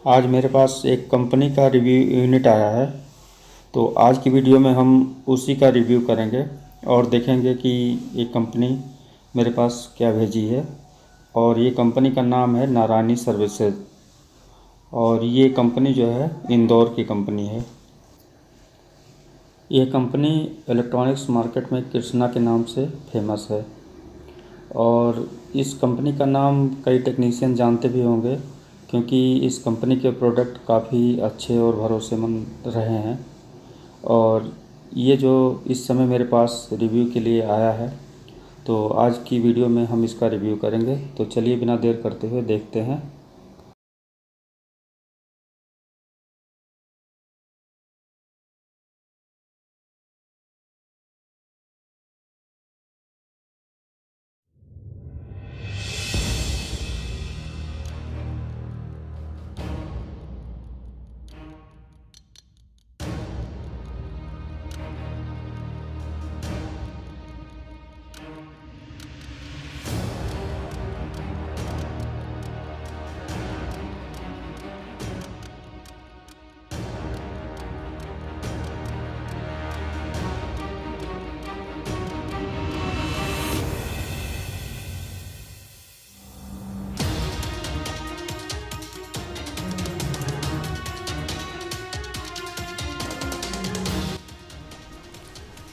आज मेरे पास एक कंपनी का रिव्यू यूनिट आया है। तो आज की वीडियो में हम उसी का रिव्यू करेंगे और देखेंगे कि ये कंपनी मेरे पास क्या भेजी है। और ये कंपनी का नाम है नारायणी सर्विसेज और ये कंपनी जो है इंदौर की कंपनी है। ये कंपनी इलेक्ट्रॉनिक्स मार्केट में कृष्णा के नाम से फेमस है और इस कंपनी का नाम कई टेक्नीशियन जानते भी होंगे क्योंकि इस कंपनी के प्रोडक्ट काफ़ी अच्छे और भरोसेमंद रहे हैं। और ये जो इस समय मेरे पास रिव्यू के लिए आया है, तो आज की वीडियो में हम इसका रिव्यू करेंगे। तो चलिए बिना देर करते हुए देखते हैं।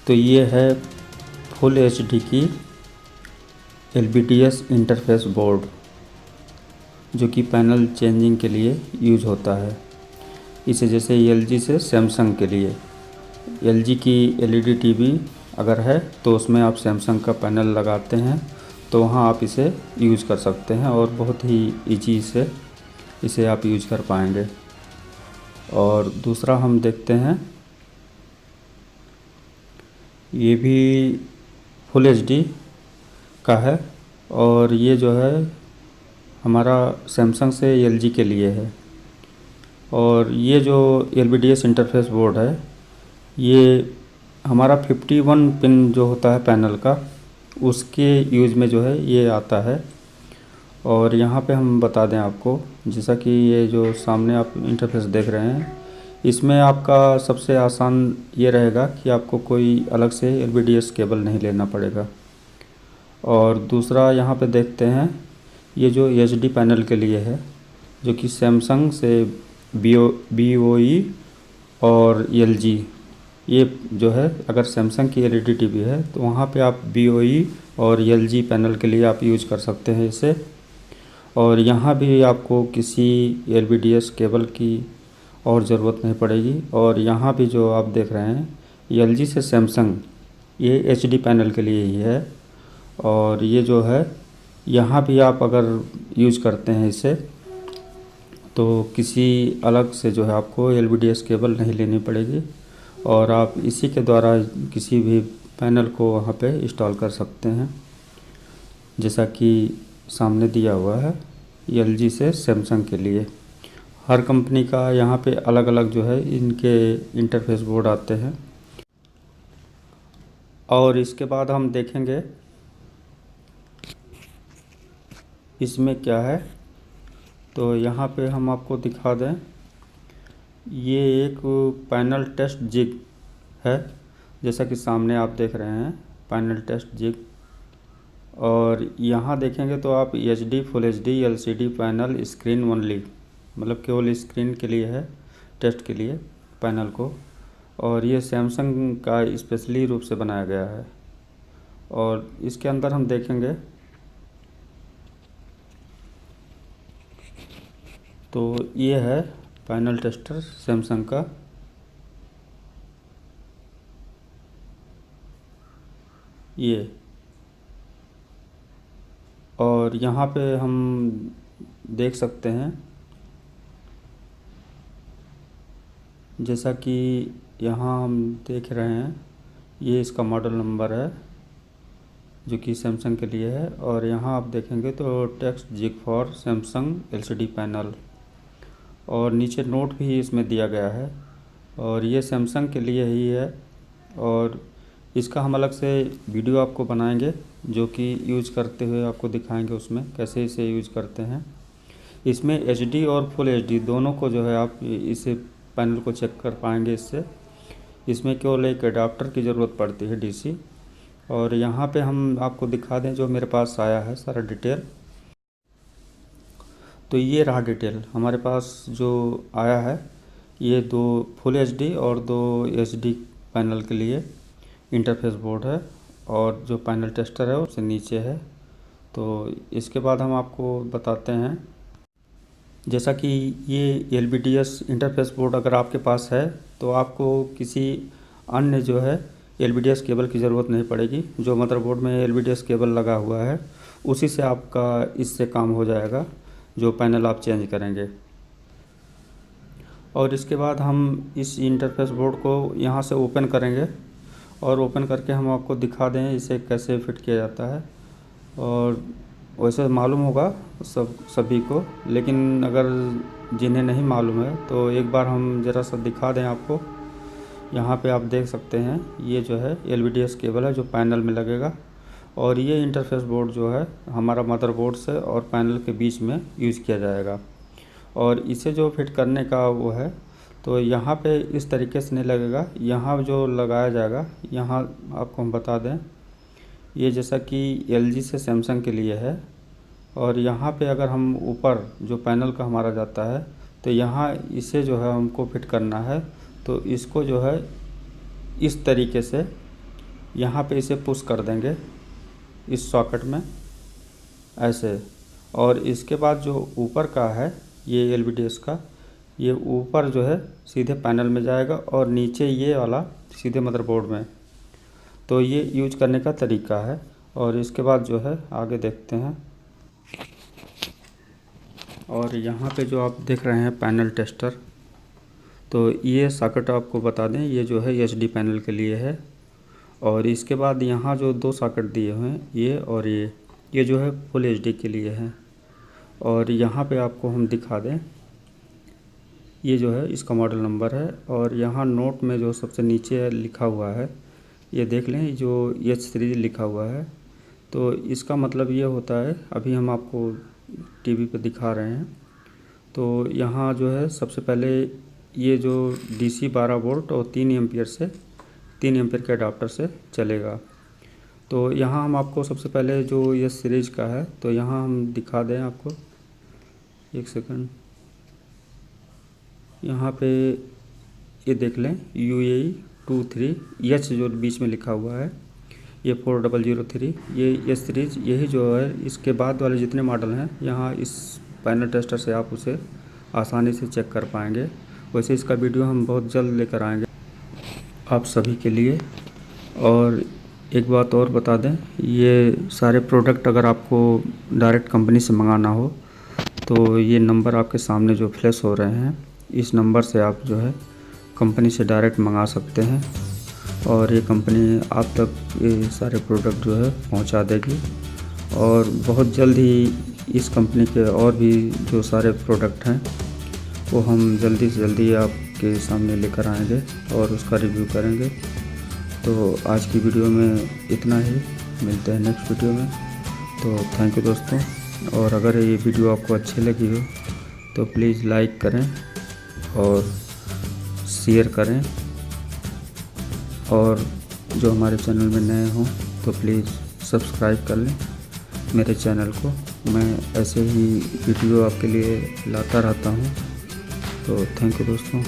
तो ये है फुल एचडी की LBTS इंटरफेस बोर्ड जो कि पैनल चेंजिंग के लिए यूज होता है। इसे जैसे LG से सैमसंग के लिए, LG की LED टीवी अगर है तो उसमें आप सैमसंग का पैनल लगाते हैं तो वहाँ आप इसे यूज कर सकते हैं और बहुत ही ईजी से इसे आप यूज कर पाएंगे। और दूसरा हम देखते हैं, ये भी फुल एचडी का है और ये जो है हमारा सैमसंग से LG के लिए है। और ये जो LBTS इंटरफेस बोर्ड है, ये हमारा 51 पिन जो होता है पैनल का, उसके यूज़ में जो है ये आता है। और यहाँ पे हम बता दें आपको, जैसा कि ये जो सामने आप इंटरफेस देख रहे हैं, इसमें आपका सबसे आसान ये रहेगा कि आपको कोई अलग से LBTS केबल नहीं लेना पड़ेगा। और दूसरा यहाँ पे देखते हैं, ये जो HD पैनल के लिए है जो कि सैमसंग से BOE और LG, ये जो है अगर सैमसंग की LED टीवी है तो वहाँ पे आप BOE और LG पैनल के लिए आप यूज कर सकते हैं इसे। और यहाँ भी आपको किसी LBTS केबल की और ज़रूरत नहीं पड़ेगी। और यहाँ भी जो आप देख रहे हैं LG से सैमसंग, ये HD पैनल के लिए ही है। और ये जो है यहाँ भी आप अगर यूज करते हैं इसे तो किसी अलग से जो है आपको LBTS केबल नहीं लेनी पड़ेगी और आप इसी के द्वारा किसी भी पैनल को वहाँ पे इंस्टॉल कर सकते हैं, जैसा कि सामने दिया हुआ है LG से सैमसंग के लिए। हर कंपनी का यहाँ पे अलग अलग जो है इनके इंटरफेस बोर्ड आते हैं। और इसके बाद हम देखेंगे इसमें क्या है। तो यहाँ पे हम आपको दिखा दें, ये एक पैनल टेस्ट जिग है, जैसा कि सामने आप देख रहे हैं पैनल टेस्ट जिग। और यहाँ देखेंगे तो आप HD full HD LCD panel screen only, मतलब केवल स्क्रीन के लिए है, टेस्ट के लिए पैनल को। और ये सैमसंग का स्पेशली रूप से बनाया गया है। और इसके अंदर हम देखेंगे तो ये है पैनल टेस्टर सैमसंग का। ये और यहाँ पे हम देख सकते हैं, जैसा कि यहाँ हम देख रहे हैं, ये इसका मॉडल नंबर है जो कि सैमसंग के लिए है। और यहाँ आप देखेंगे तो text jig for Samsung LCD panel, और नीचे नोट भी इसमें दिया गया है। और ये सैमसंग के लिए ही है और इसका हम अलग से वीडियो आपको बनाएंगे जो कि यूज करते हुए आपको दिखाएंगे उसमें कैसे इसे यूज करते हैं। इसमें HD और फुल HD दोनों को जो है आप इसे पैनल को चेक कर पाएंगे इससे। इसमें केवल एक अडाप्टर की ज़रूरत पड़ती है DC। और यहाँ पे हम आपको दिखा दें जो मेरे पास आया है सारा डिटेल। तो ये रहा डिटेल हमारे पास जो आया है, ये 2 फुल HD और 2 HD पैनल के लिए इंटरफेस बोर्ड है, और जो पैनल टेस्टर है उससे नीचे है। तो इसके बाद हम आपको बताते हैं, जैसा कि ये LVDS इंटरफेस बोर्ड अगर आपके पास है तो आपको किसी अन्य जो है LVDS केबल की ज़रूरत नहीं पड़ेगी। जो मदरबोर्ड में LVDS केबल लगा हुआ है उसी से आपका इससे काम हो जाएगा, जो पैनल आप चेंज करेंगे। और इसके बाद हम इस इंटरफेस बोर्ड को यहाँ से ओपन करेंगे, और ओपन करके हम आपको दिखा दें इसे कैसे फिट किया जाता है। और वैसे मालूम होगा सभी को, लेकिन अगर जिन्हें नहीं मालूम है तो एक बार हम ज़रा सा दिखा दें आपको। यहाँ पे आप देख सकते हैं ये जो है LVDS केबल है जो पैनल में लगेगा, और ये इंटरफेस बोर्ड जो है हमारा मदरबोर्ड से और पैनल के बीच में यूज़ किया जाएगा। और इसे जो फिट करने का वो है, तो यहाँ पे इस तरीके से नहीं लगेगा, यहाँ जो लगाया जाएगा, यहाँ आपको हम बता दें, ये जैसा कि LG से सैमसंग के लिए है। और यहाँ पे अगर हम ऊपर जो पैनल का हमारा जाता है, तो यहाँ इसे जो है हमको फिट करना है। तो इसको जो है इस तरीके से यहाँ पे इसे पुश कर देंगे इस सॉकेट में ऐसे। और इसके बाद जो ऊपर का है ये LVDS का, ये ऊपर जो है सीधे पैनल में जाएगा, और नीचे ये वाला सीधे मदरबोर्ड में। तो ये यूज करने का तरीका है। और इसके बाद जो है आगे देखते हैं। और यहाँ पे जो आप देख रहे हैं पैनल टेस्टर, तो ये सॉकेट आपको बता दें ये जो है HD पैनल के लिए है। और इसके बाद यहाँ जो 2 सॉकेट दिए हुए हैं, ये और ये जो है फुल HD के लिए है। और यहाँ पे आपको हम दिखा दें, ये जो है इसका मॉडल नंबर है। और यहाँ नोट में जो सबसे नीचे लिखा हुआ है, ये देख लें जो H3 लिखा हुआ है। तो इसका मतलब ये होता है, अभी हम आपको TV पे दिखा रहे हैं। तो यहाँ जो है सबसे पहले ये जो DC 12 वोल्ट और 3 एम्पियर के अडाप्टर से चलेगा। तो यहाँ हम आपको सबसे पहले जो ये सीरीज का है, तो यहाँ हम दिखा दें आपको, एक सेकंड। यहाँ पे ये देख लें UAE 23H जो बीच में लिखा हुआ है, ये 4003, ये सीरीज, यही जो है इसके बाद वाले जितने मॉडल हैं यहाँ इस पैनल टेस्टर से आप उसे आसानी से चेक कर पाएंगे। वैसे इसका वीडियो हम बहुत जल्द लेकर आएंगे आप सभी के लिए। और एक बात और बता दें, ये सारे प्रोडक्ट अगर आपको डायरेक्ट कंपनी से मंगाना हो तो ये नंबर आपके सामने जो फ्लैश हो रहे हैं, इस नंबर से आप जो है कंपनी से डायरेक्ट मंगा सकते हैं, और ये कंपनी आप तक ये सारे प्रोडक्ट जो है पहुंचा देगी। और बहुत जल्द ही इस कंपनी के और भी जो सारे प्रोडक्ट हैं वो हम जल्दी से जल्दी आपके सामने लेकर आएंगे और उसका रिव्यू करेंगे। तो आज की वीडियो में इतना ही, मिलते हैं नेक्स्ट वीडियो में। तो थैंक यू दोस्तों। और अगर ये वीडियो आपको अच्छी लगी हो तो प्लीज़ लाइक करें और शेयर करें, और जो हमारे चैनल में नए हों तो प्लीज़ सब्सक्राइब कर लें मेरे चैनल को। मैं ऐसे ही वीडियो आपके लिए लाता रहता हूँ। तो थैंक यू दोस्तों।